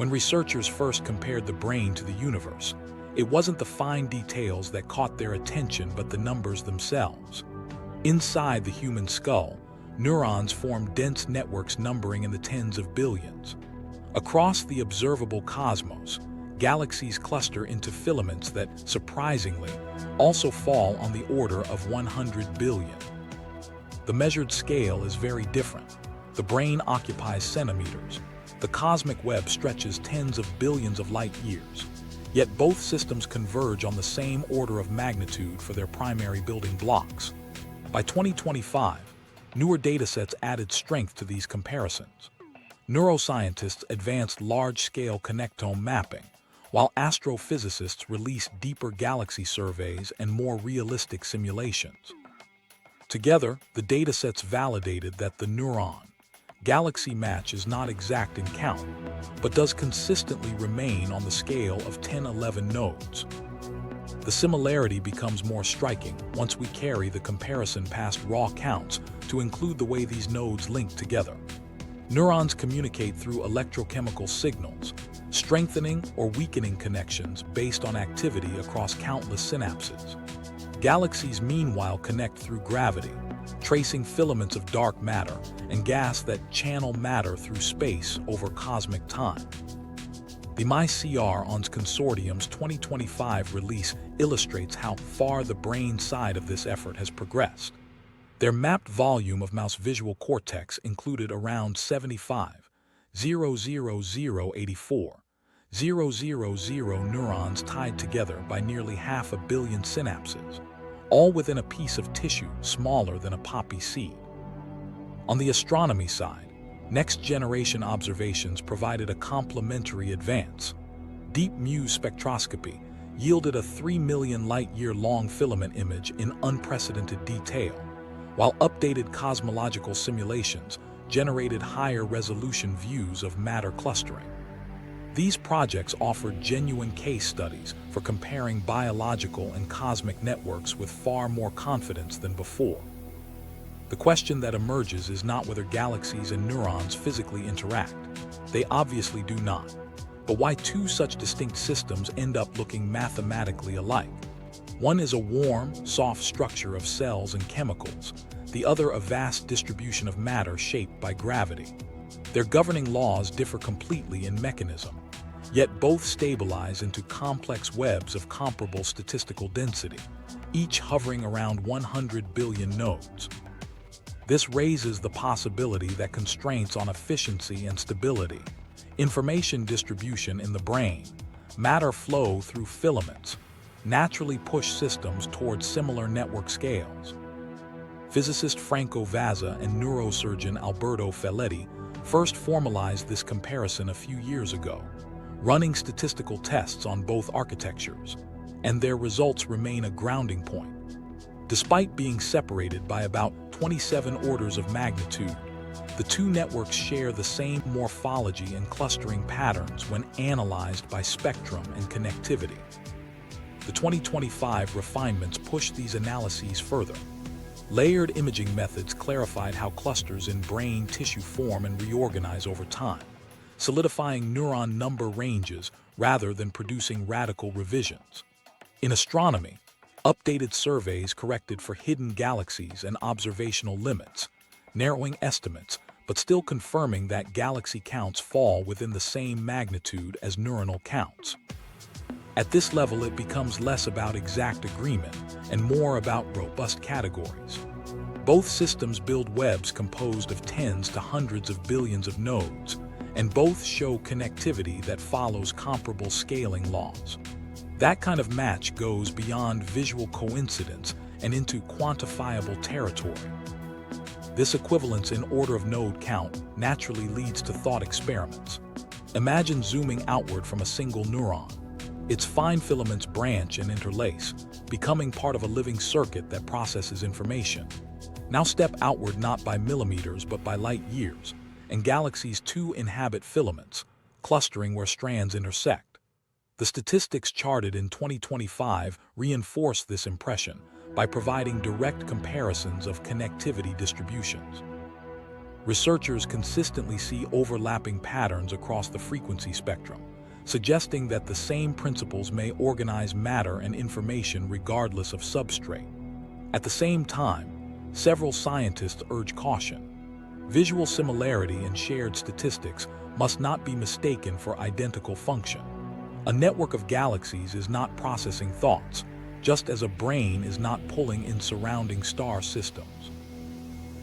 When researchers first compared the brain to the universe, it wasn't the fine details that caught their attention but the numbers themselves. Inside the human skull, neurons form dense networks numbering in the tens of billions. Across the observable cosmos, galaxies cluster into filaments that, surprisingly, also fall on the order of 100 billion. The measured scale is very different. The brain occupies centimeters. The cosmic web stretches tens of billions of light years. Yet both systems converge on the same order of magnitude for their primary building blocks. By 2025, newer datasets added strength to these comparisons. Neuroscientists advanced large-scale connectome mapping, while astrophysicists released deeper galaxy surveys and more realistic simulations. Together, the datasets validated that the Neuron galaxy match is not exact in count, but does consistently remain on the scale of 10-11 nodes. The similarity becomes more striking once we carry the comparison past raw counts to include the way these nodes link together. Neurons communicate through electrochemical signals, strengthening or weakening connections based on activity across countless synapses. Galaxies, meanwhile, connect through gravity, tracing filaments of dark matter and gas that channel matter through space over cosmic time. The MyCRON's Consortium's 2025 release illustrates how far the brain side of this effort has progressed. Their mapped volume of mouse visual cortex included around 75,000,084,000 neurons tied together by nearly 500 million synapses, all within a piece of tissue smaller than a poppy seed. On the astronomy side, next-generation observations provided a complementary advance. Deep mu spectroscopy yielded a 3 million light-year-long filament image in unprecedented detail, while updated cosmological simulations generated higher-resolution views of matter clustering. These projects offered genuine case studies for comparing biological and cosmic networks with far more confidence than before. The question that emerges is not whether galaxies and neurons physically interact. They obviously do not. But why two such distinct systems end up looking mathematically alike? One is a warm, soft structure of cells and chemicals, the other a vast distribution of matter shaped by gravity. Their governing laws differ completely in mechanism, yet both stabilize into complex webs of comparable statistical density, each hovering around 100 billion nodes. This raises the possibility that constraints on efficiency and stability, information distribution in the brain, matter flow through filaments, naturally push systems towards similar network scales. Physicist Franco Vazza and neurosurgeon Alberto Felletti first formalized this comparison a few years ago, running statistical tests on both architectures, and their results remain a grounding point. Despite being separated by about 27 orders of magnitude, the two networks share the same morphology and clustering patterns when analyzed by spectrum and connectivity. The 2025 refinements pushed these analyses further. Layered imaging methods clarified how clusters in brain tissue form and reorganize over time, solidifying neuron number ranges rather than producing radical revisions. In astronomy, updated surveys corrected for hidden galaxies and observational limits, narrowing estimates but still confirming that galaxy counts fall within the same magnitude as neuronal counts. At this level, it becomes less about exact agreement and more about robust categories. Both systems build webs composed of tens to hundreds of billions of nodes, and both show connectivity that follows comparable scaling laws. That kind of match goes beyond visual coincidence and into quantifiable territory. This equivalence in order of node count naturally leads to thought experiments. Imagine zooming outward from a single neuron. Its fine filaments branch and interlace, becoming part of a living circuit that processes information. Now step outward not by millimeters but by light years, and galaxies too inhabit filaments, clustering where strands intersect. The statistics charted in 2025 reinforce this impression by providing direct comparisons of connectivity distributions. Researchers consistently see overlapping patterns across the frequency spectrum, suggesting that the same principles may organize matter and information regardless of substrate. At the same time, several scientists urge caution. Visual similarity and shared statistics must not be mistaken for identical function. A network of galaxies is not processing thoughts, just as a brain is not pulling in surrounding star systems.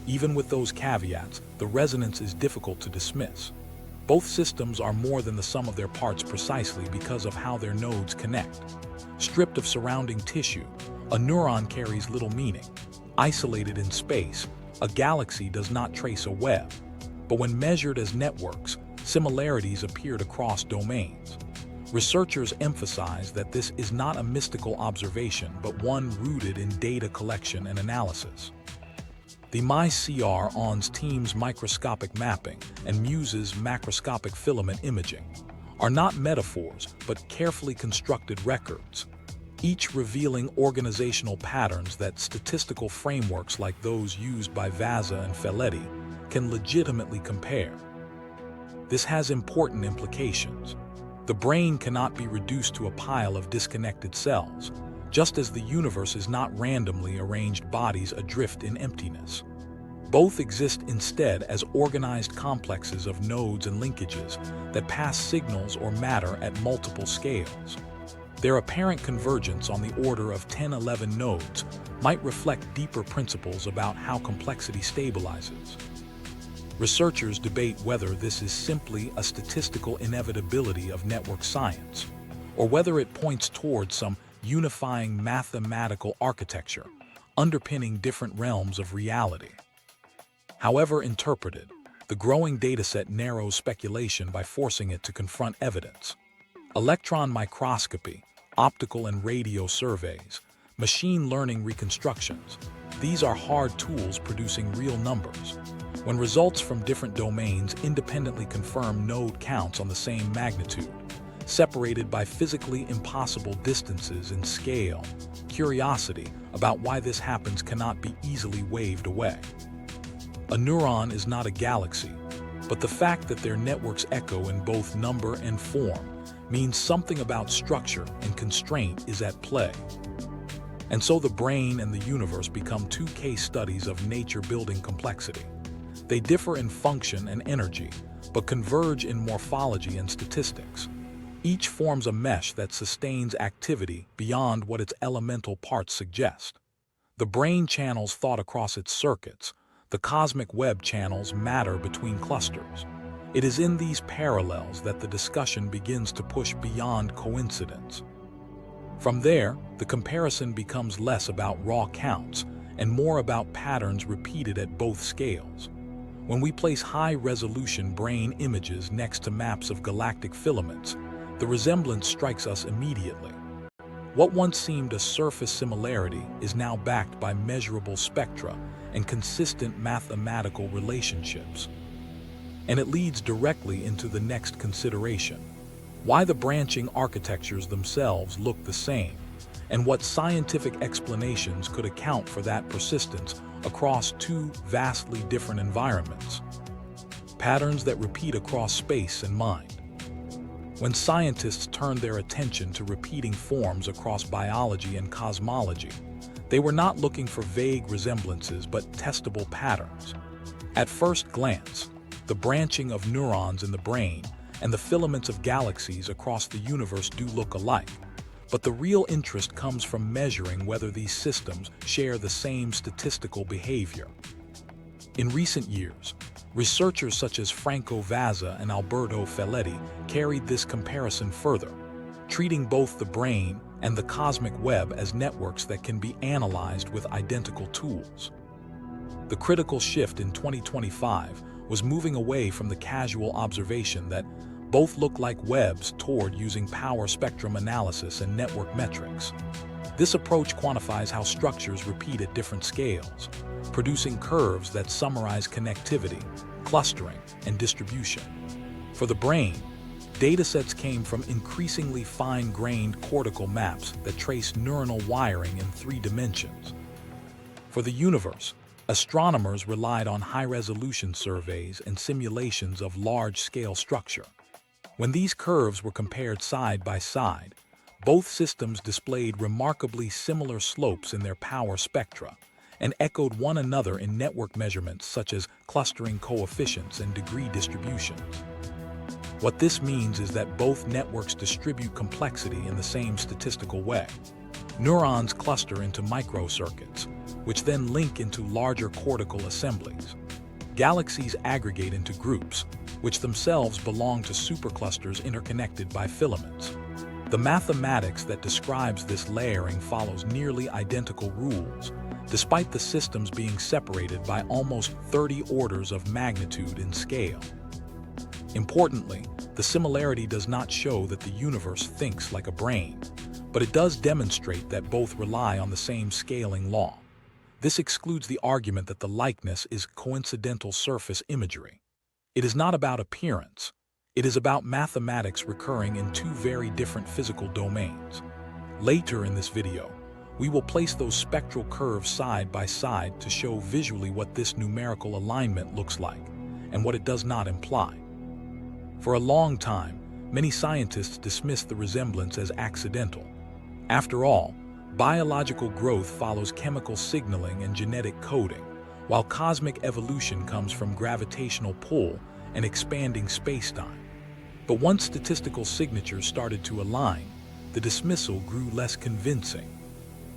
Even with those caveats, the resonance is difficult to dismiss. Both systems are more than the sum of their parts precisely because of how their nodes connect. Stripped of surrounding tissue, a neuron carries little meaning. Isolated in space, a galaxy does not trace a web. But when measured as networks, similarities appeared across domains. Researchers emphasize that this is not a mystical observation, but one rooted in data collection and analysis. The MyCRON's team's microscopic mapping and Muse's macroscopic filament imaging are not metaphors, but carefully constructed records, each revealing organizational patterns that statistical frameworks like those used by Vaza and Felitti can legitimately compare. This has important implications. The brain cannot be reduced to a pile of disconnected cells, just as the universe is not randomly arranged bodies adrift in emptiness. Both exist instead as organized complexes of nodes and linkages that pass signals or matter at multiple scales. Their apparent convergence on the order of 10-11 nodes might reflect deeper principles about how complexity stabilizes. Researchers debate whether this is simply a statistical inevitability of network science, or whether it points towards some unifying mathematical architecture underpinning different realms of reality. However interpreted, the growing dataset narrows speculation by forcing it to confront evidence. Electron microscopy, optical and radio surveys, machine learning reconstructions, these are hard tools producing real numbers. When results from different domains independently confirm node counts on the same magnitude, separated by physically impossible distances in scale, curiosity about why this happens cannot be easily waved away. A neuron is not a galaxy, but the fact that their networks echo in both number and form means something about structure and constraint is at play. And so the brain and the universe become two case studies of nature building complexity. They differ in function and energy, but converge in morphology and statistics. Each forms a mesh that sustains activity beyond what its elemental parts suggest. The brain channels thought across its circuits. The cosmic web channels matter between clusters. It is in these parallels that the discussion begins to push beyond coincidence. From there, the comparison becomes less about raw counts and more about patterns repeated at both scales. When we place high-resolution brain images next to maps of galactic filaments, the resemblance strikes us immediately. What once seemed a surface similarity is now backed by measurable spectra and consistent mathematical relationships. And it leads directly into the next consideration: why the branching architectures themselves look the same, and what scientific explanations could account for that persistence across two vastly different environments. Patterns that repeat across space and mind. When scientists turned their attention to repeating forms across biology and cosmology, they were not looking for vague resemblances but testable patterns. At first glance, the branching of neurons in the brain and the filaments of galaxies across the universe do look alike, but the real interest comes from measuring whether these systems share the same statistical behavior. In recent years, researchers such as Franco Vaza and Alberto Felitti carried this comparison further, treating both the brain and the cosmic web as networks that can be analyzed with identical tools. The critical shift in 2025 was moving away from the casual observation that both look like webs toward using power spectrum analysis and network metrics. This approach quantifies how structures repeat at different scales, producing curves that summarize connectivity, clustering, and distribution. For the brain, datasets came from increasingly fine-grained cortical maps that trace neuronal wiring in 3 dimensions. For the universe, Astronomers relied on high-resolution surveys and simulations of large-scale structure. When these curves were compared side by side, both systems displayed remarkably similar slopes in their power spectra and echoed one another in network measurements such as clustering coefficients and degree distributions. What this means is that both networks distribute complexity in the same statistical way. Neurons cluster into microcircuits, which then link into larger cortical assemblies. Galaxies aggregate into groups, which themselves belong to superclusters interconnected by filaments. The mathematics that describes this layering follows nearly identical rules, despite the systems being separated by almost 30 orders of magnitude in scale. Importantly, the similarity does not show that the universe thinks like a brain, but it does demonstrate that both rely on the same scaling law. This excludes the argument that the likeness is coincidental surface imagery. It is not about appearance. It is about mathematics recurring in two very different physical domains. Later in this video, we will place those spectral curves side by side to show visually what this numerical alignment looks like and what it does not imply. For a long time, many scientists dismissed the resemblance as accidental. After all, biological growth follows chemical signaling and genetic coding, while cosmic evolution comes from gravitational pull and expanding spacetime. But once statistical signatures started to align, the dismissal grew less convincing.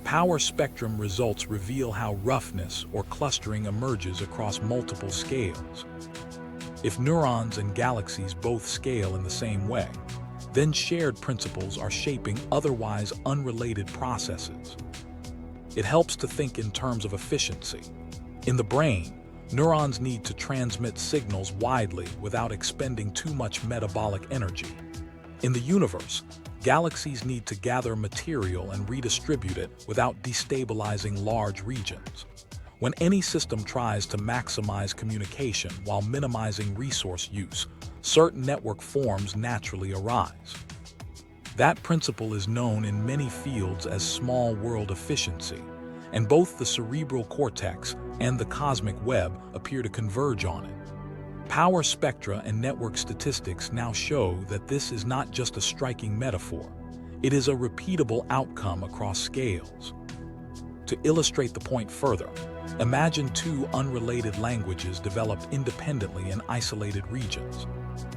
Power spectrum results reveal how roughness or clustering emerges across multiple scales. If neurons and galaxies both scale in the same way, then shared principles are shaping otherwise unrelated processes. It helps to think in terms of efficiency. In the brain, neurons need to transmit signals widely without expending too much metabolic energy. In the universe, galaxies need to gather material and redistribute it without destabilizing large regions. When any system tries to maximize communication while minimizing resource use, certain network forms naturally arise. That principle is known in many fields as small world efficiency, and both the cerebral cortex and the cosmic web appear to converge on it. Power spectra and network statistics now show that this is not just a striking metaphor, it is a repeatable outcome across scales. To illustrate the point further, imagine two unrelated languages developed independently in isolated regions.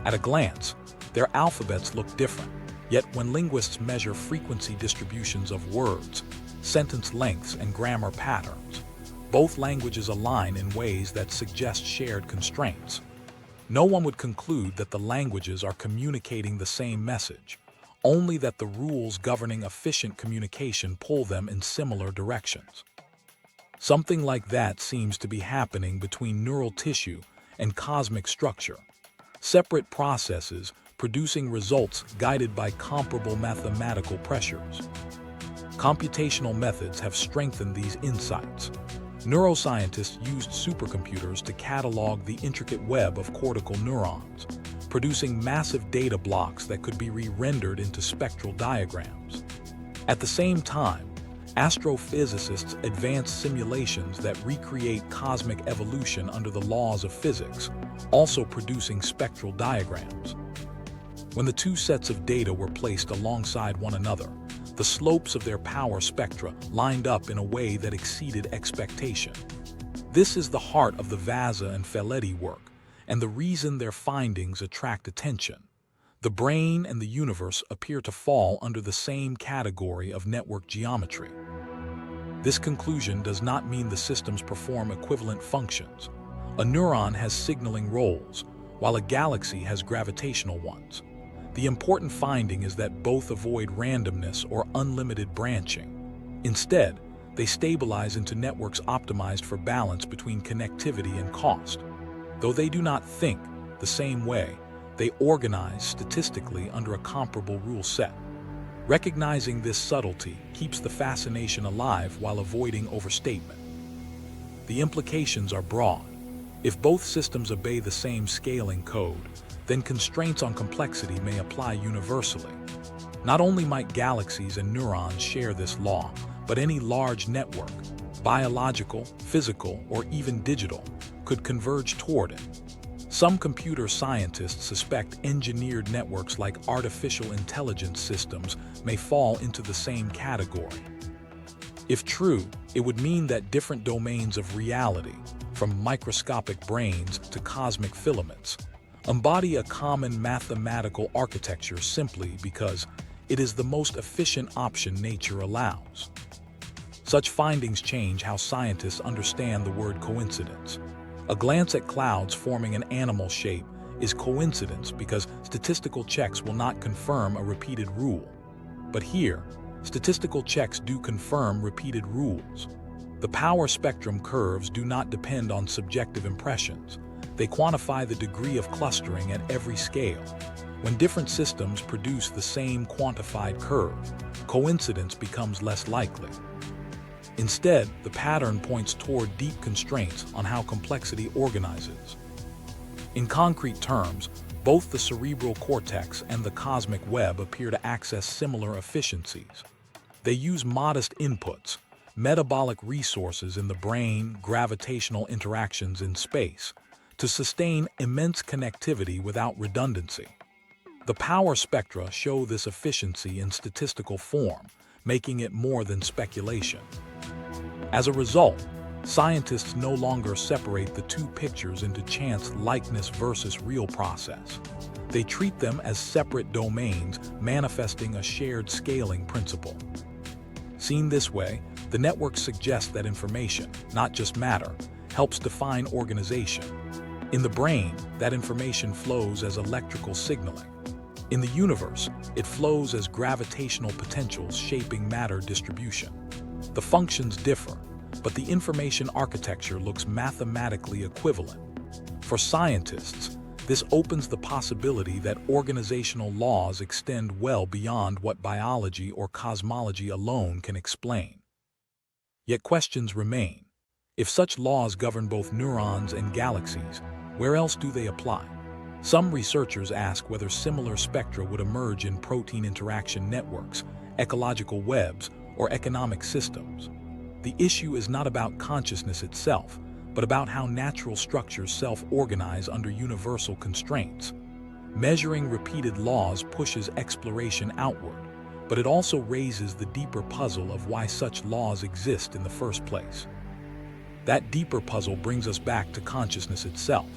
At a glance, their alphabets look different, yet when linguists measure frequency distributions of words, sentence lengths, and grammar patterns, both languages align in ways that suggest shared constraints. No one would conclude that the languages are communicating the same message, only that the rules governing efficient communication pull them in similar directions. Something like that seems to be happening between neural tissue and cosmic structure, separate processes producing results guided by comparable mathematical pressures. Computational methods have strengthened these insights. Neuroscientists used supercomputers to catalog the intricate web of cortical neurons, producing massive data blocks that could be re-rendered into spectral diagrams. At the same time, astrophysicists advance simulations that recreate cosmic evolution under the laws of physics, also producing spectral diagrams. When the two sets of data were placed alongside one another, the slopes of their power spectra lined up in a way that exceeded expectation. This is the heart of the Vasa and Felitti work, and the reason their findings attract attention. The brain and the universe appear to fall under the same category of network geometry. This conclusion does not mean the systems perform equivalent functions. A neuron has signaling roles, while a galaxy has gravitational ones. The important finding is that both avoid randomness or unlimited branching. Instead, they stabilize into networks optimized for balance between connectivity and cost. Though they do not think the same way, they organize statistically under a comparable rule set. Recognizing this subtlety keeps the fascination alive while avoiding overstatement. The implications are broad. If both systems obey the same scaling code, then constraints on complexity may apply universally. Not only might galaxies and neurons share this law, but any large network, biological, physical, or even digital, could converge toward it. Some computer scientists suspect engineered networks like artificial intelligence systems may fall into the same category. If true, it would mean that different domains of reality, from microscopic brains to cosmic filaments, embody a common mathematical architecture simply because it is the most efficient option nature allows. Such findings change how scientists understand the word coincidence. A glance at clouds forming an animal shape is coincidence because statistical checks will not confirm a repeated rule. But here, statistical checks do confirm repeated rules. The power spectrum curves do not depend on subjective impressions. They quantify the degree of clustering at every scale. When different systems produce the same quantified curve, coincidence becomes less likely. Instead, the pattern points toward deep constraints on how complexity organizes. In concrete terms, both the cerebral cortex and the cosmic web appear to access similar efficiencies. They use modest inputs, metabolic resources in the brain, gravitational interactions in space, to sustain immense connectivity without redundancy. The power spectra show this efficiency in statistical form, making it more than speculation. As a result, scientists no longer separate the two pictures into chance likeness versus real process. They treat them as separate domains manifesting a shared scaling principle. Seen this way, the network suggests that information, not just matter, helps define organization. In the brain, that information flows as electrical signaling. In the universe, it flows as gravitational potentials shaping matter distribution. The functions differ, but the information architecture looks mathematically equivalent. For scientists, this opens the possibility that organizational laws extend well beyond what biology or cosmology alone can explain. Yet questions remain. If such laws govern both neurons and galaxies, where else do they apply? Some researchers ask whether similar spectra would emerge in protein interaction networks, ecological webs, or economic systems. The issue is not about consciousness itself, but about how natural structures self-organize under universal constraints. Measuring repeated laws pushes exploration outward, but it also raises the deeper puzzle of why such laws exist in the first place. That deeper puzzle brings us back to consciousness itself.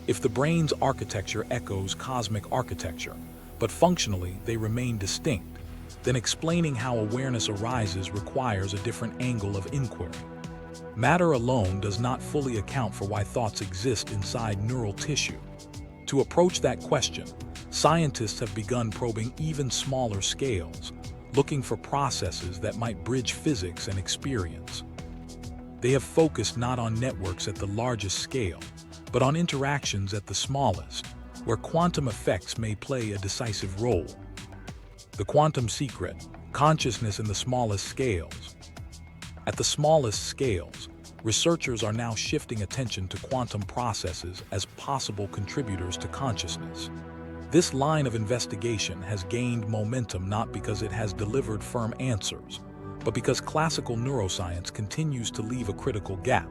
If the brain's architecture echoes cosmic architecture, but functionally they remain distinct, then explaining how awareness arises requires a different angle of inquiry. Matter alone does not fully account for why thoughts exist inside neural tissue. To approach that question, scientists have begun probing even smaller scales, looking for processes that might bridge physics and experience. They have focused not on networks at the largest scale, but on interactions at the smallest, where quantum effects may play a decisive role. The quantum secret, consciousness in the smallest scales. At the smallest scales, researchers are now shifting attention to quantum processes as possible contributors to consciousness. This line of investigation has gained momentum not because it has delivered firm answers, but because classical neuroscience continues to leave a critical gap.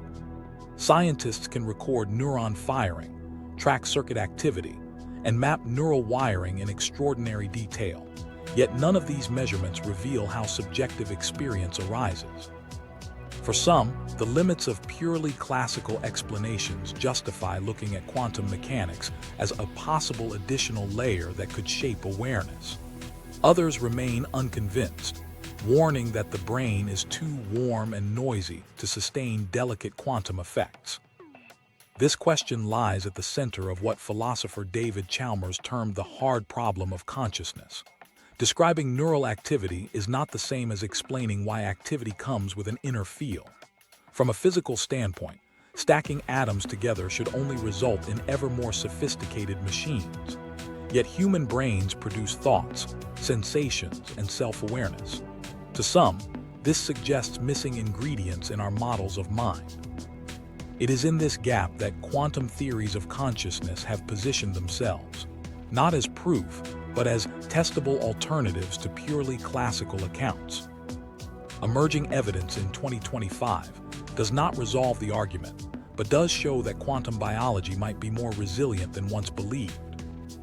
Scientists can record neuron firing, track circuit activity, and map neural wiring in extraordinary detail. Yet none of these measurements reveal how subjective experience arises. For some, the limits of purely classical explanations justify looking at quantum mechanics as a possible additional layer that could shape awareness. Others remain unconvinced, warning that the brain is too warm and noisy to sustain delicate quantum effects. This question lies at the center of what philosopher David Chalmers termed the hard problem of consciousness. Describing neural activity is not the same as explaining why activity comes with an inner feel. From a physical standpoint, stacking atoms together should only result in ever more sophisticated machines. Yet human brains produce thoughts, sensations, and self-awareness. To some, this suggests missing ingredients in our models of mind. It is in this gap that quantum theories of consciousness have positioned themselves, not as proof, but as testable alternatives to purely classical accounts. Emerging evidence in 2025 does not resolve the argument, but does show that quantum biology might be more resilient than once believed.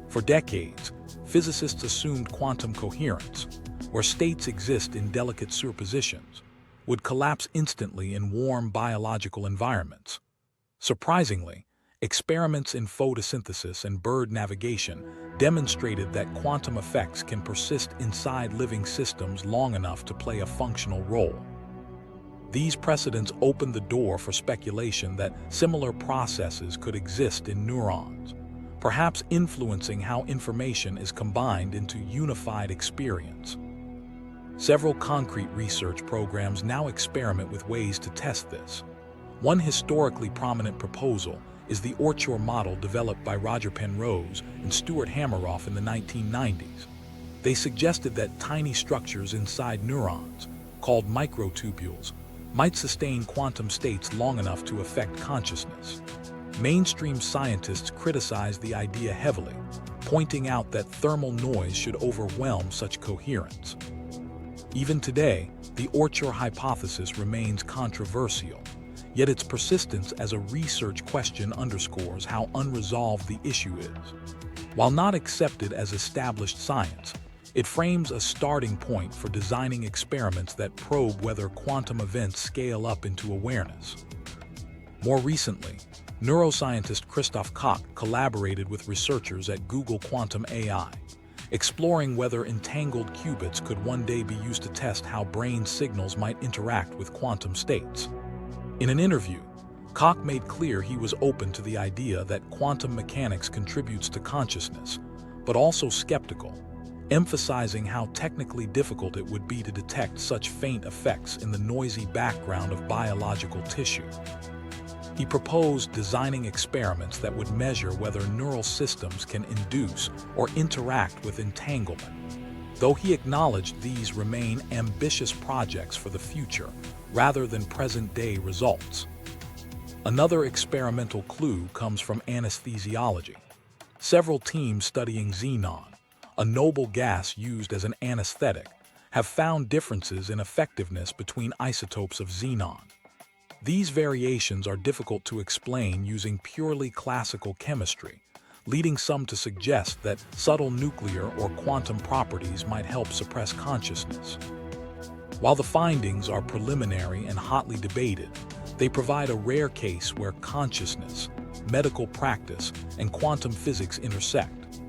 For decades, physicists assumed quantum coherence, where states exist in delicate superpositions, would collapse instantly in warm biological environments. Surprisingly, experiments in photosynthesis and bird navigation demonstrated that quantum effects can persist inside living systems long enough to play a functional role. These precedents opened the door for speculation that similar processes could exist in neurons, perhaps influencing how information is combined into unified experience. Several concrete research programs now experiment with ways to test this. One historically prominent proposal is the Orchor model developed by Roger Penrose and Stuart Hameroff in the 1990s. They suggested that tiny structures inside neurons, called microtubules, might sustain quantum states long enough to affect consciousness. Mainstream scientists criticized the idea heavily, pointing out that thermal noise should overwhelm such coherence. Even today, the Orchor hypothesis remains controversial, yet its persistence as a research question underscores how unresolved the issue is. While not accepted as established science, it frames a starting point for designing experiments that probe whether quantum events scale up into awareness. More recently, neuroscientist Christoph Koch collaborated with researchers at Google Quantum AI, exploring whether entangled qubits could one day be used to test how brain signals might interact with quantum states. In an interview, Koch made clear he was open to the idea that quantum mechanics contributes to consciousness, but also skeptical, emphasizing how technically difficult it would be to detect such faint effects in the noisy background of biological tissue. He proposed designing experiments that would measure whether neural systems can induce or interact with entanglement, though he acknowledged these remain ambitious projects for the future rather than present-day results. Another experimental clue comes from anesthesiology. Several teams studying xenon, a noble gas used as an anesthetic, have found differences in effectiveness between isotopes of xenon. These variations are difficult to explain using purely classical chemistry, leading some to suggest that subtle nuclear or quantum properties might help suppress consciousness. While the findings are preliminary and hotly debated, they provide a rare case where consciousness, medical practice, and quantum physics intersect.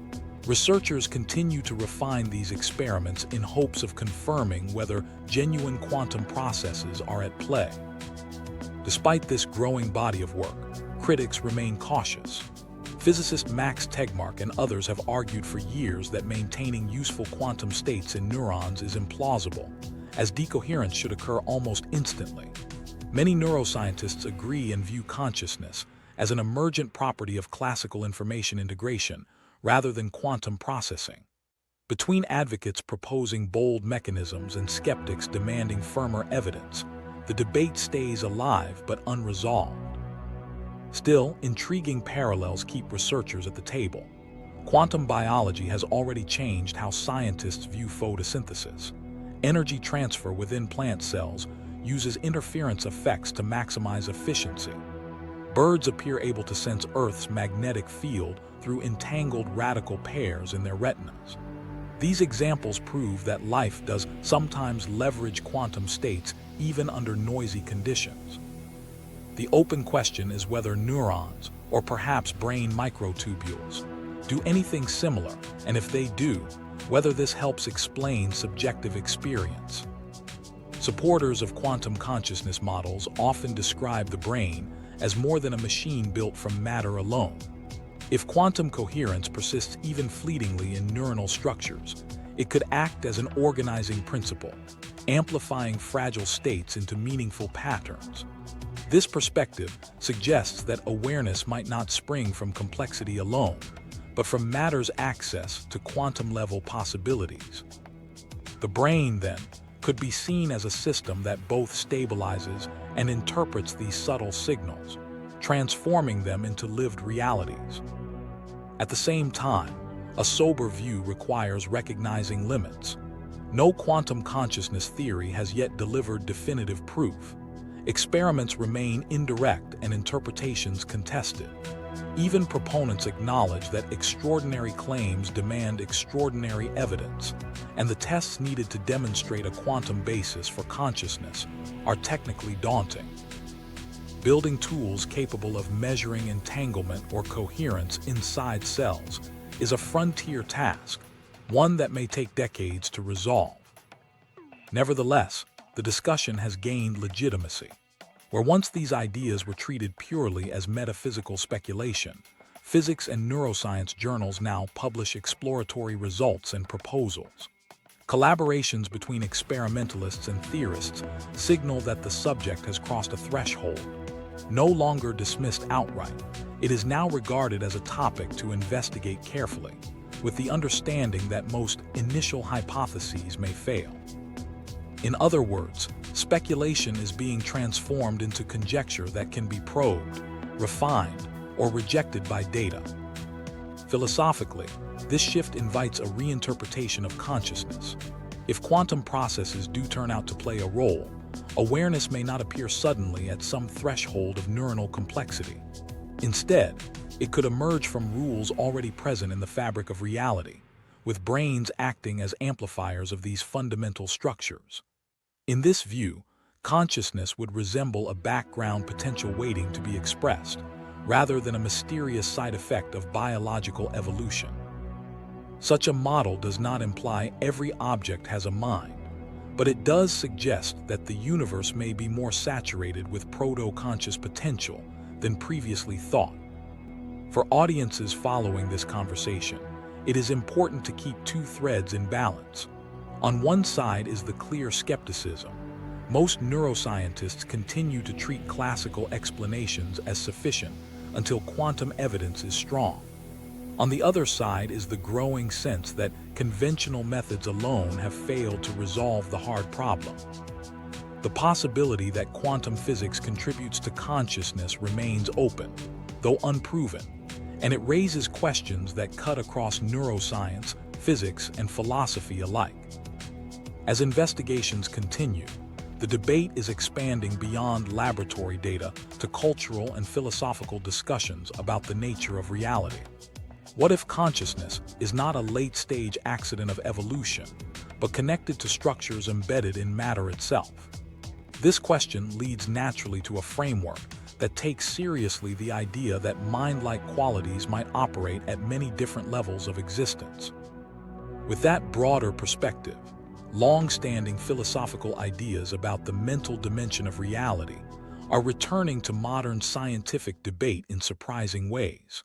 Researchers continue to refine these experiments in hopes of confirming whether genuine quantum processes are at play. Despite this growing body of work, critics remain cautious. Physicist Max Tegmark and others have argued for years that maintaining useful quantum states in neurons is implausible, as decoherence should occur almost instantly. Many neuroscientists agree and view consciousness as an emergent property of classical information integration rather than quantum processing. Between advocates proposing bold mechanisms and skeptics demanding firmer evidence, the debate stays alive but unresolved. Still, intriguing parallels keep researchers at the table. Quantum biology has already changed how scientists view photosynthesis. Energy transfer within plant cells uses interference effects to maximize efficiency. Birds appear able to sense Earth's magnetic field through entangled radical pairs in their retinas. These examples prove that life does sometimes leverage quantum states even under noisy conditions. The open question is whether neurons, or perhaps brain microtubules, do anything similar, and if they do, whether this helps explain subjective experience. Supporters of quantum consciousness models often describe the brain as more than a machine built from matter alone. If quantum coherence persists even fleetingly in neuronal structures, it could act as an organizing principle, amplifying fragile states into meaningful patterns. This perspective suggests that awareness might not spring from complexity alone, but from matter's access to quantum-level possibilities. The brain, then, could be seen as a system that both stabilizes and interprets these subtle signals, transforming them into lived realities. At the same time, a sober view requires recognizing limits. No quantum consciousness theory has yet delivered definitive proof, experiments remain indirect and interpretations contested. Even proponents acknowledge that extraordinary claims demand extraordinary evidence, and the tests needed to demonstrate a quantum basis for consciousness are technically daunting. Building tools capable of measuring entanglement or coherence inside cells is a frontier task, one that may take decades to resolve. Nevertheless, the discussion has gained legitimacy. Where once these ideas were treated purely as metaphysical speculation, physics and neuroscience journals now publish exploratory results and proposals. Collaborations between experimentalists and theorists signal that the subject has crossed a threshold. No longer dismissed outright, it is now regarded as a topic to investigate carefully, with the understanding that most initial hypotheses may fail. In other words, speculation is being transformed into conjecture that can be probed, refined, or rejected by data. Philosophically, this shift invites a reinterpretation of consciousness. If quantum processes do turn out to play a role, awareness may not appear suddenly at some threshold of neuronal complexity. Instead, it could emerge from rules already present in the fabric of reality, with brains acting as amplifiers of these fundamental structures. In this view, consciousness would resemble a background potential waiting to be expressed, rather than a mysterious side effect of biological evolution. Such a model does not imply every object has a mind, but it does suggest that the universe may be more saturated with proto-conscious potential than previously thought. For audiences following this conversation, it is important to keep two threads in balance. On one side is the clear skepticism. Most neuroscientists continue to treat classical explanations as sufficient until quantum evidence is strong. On the other side is the growing sense that conventional methods alone have failed to resolve the hard problem. The possibility that quantum physics contributes to consciousness remains open, though unproven, and it raises questions that cut across neuroscience, physics, and philosophy alike. As investigations continue, the debate is expanding beyond laboratory data to cultural and philosophical discussions about the nature of reality. What if consciousness is not a late-stage accident of evolution, but connected to structures embedded in matter itself? This question leads naturally to a framework that takes seriously the idea that mind-like qualities might operate at many different levels of existence. With that broader perspective, long-standing philosophical ideas about the mental dimension of reality are returning to modern scientific debate in surprising ways.